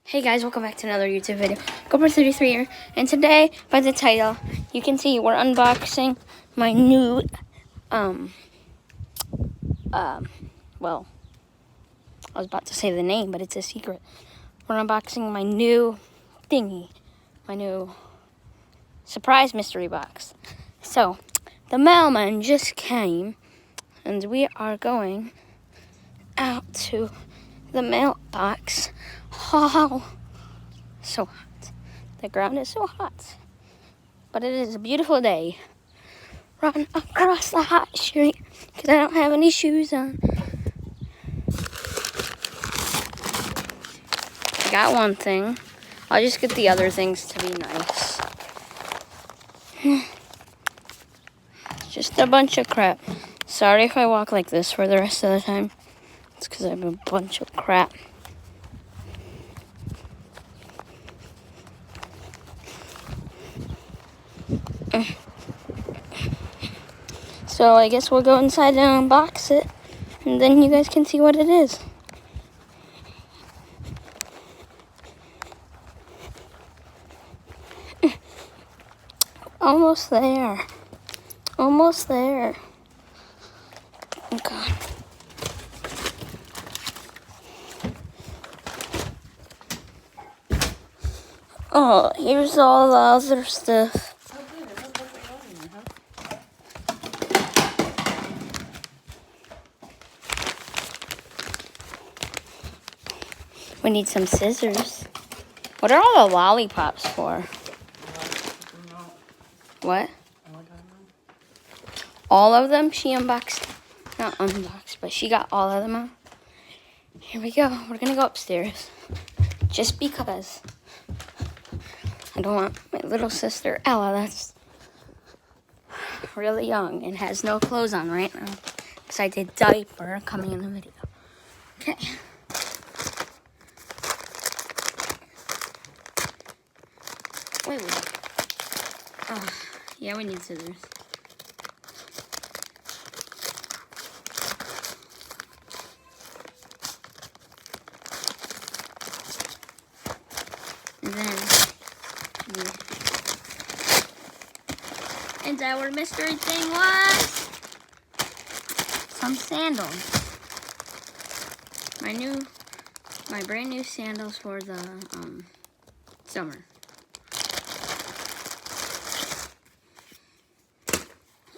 Hey guys, welcome back to another YouTube video. Cobra33 here, and today, by the title, you can see we're unboxing my new, well, I was about to say the name, but it's a secret. We're unboxing my new thingy, my new surprise mystery box. So, the mailman just came, and we are going out to the mailbox. Oh, so hot. The ground is so hot. But it is a beautiful day. Run across the hot street because I don't have any shoes on. I got one thing. I'll just get the other things to be nice. Just a bunch of crap. Sorry if I walk like this for the rest of the time. It's because I have a bunch of crap. So I guess we'll go inside and unbox it, and then you guys can see what it is. Almost there. Almost there. Oh God. Oh, here's all the other stuff. We need some scissors. What are all the lollipops for? What? All of them? She unboxed. Not unboxed, but she got all of them out. Here we go. We're going to go upstairs. Just because. I don't want my little sister, Ella, that's really young and has no clothes on right now. Because I did diaper coming in the video. Okay. Wait. Oh, yeah, we need scissors. And our mystery thing was some sandals. My brand new sandals for the summer.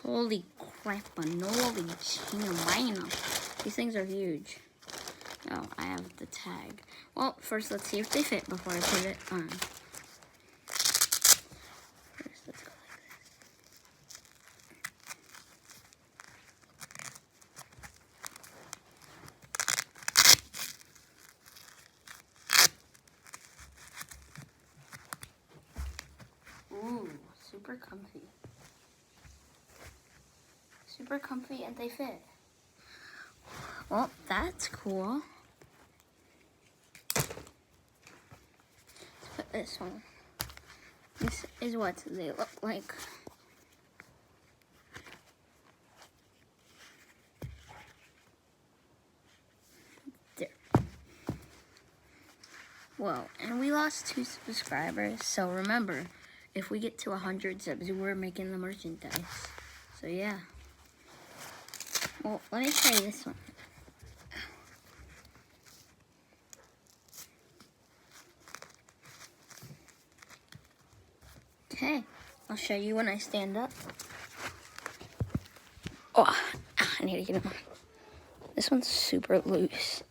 Holy crap, Manoli Chino. These things are huge. Oh, I have the tag. Well, first let's see if they fit before I put it on. First, let's go like this. Ooh, super comfy. Super comfy and they fit. Well, that's cool. Let's put this one. This is what they look like. There. Well, and we lost 2 subscribers, so remember, if we get to 100 subs, we're making the merchandise. So yeah. Well, let me try this one. Okay, I'll show you when I stand up. Oh, I need to get him on. This one's super loose.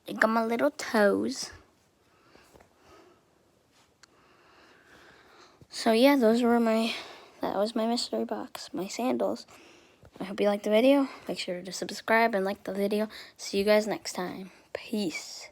I got my little toes. So yeah, that was my mystery box, my sandals. I hope you liked the video. Make sure to subscribe and like the video. See you guys next time. Peace.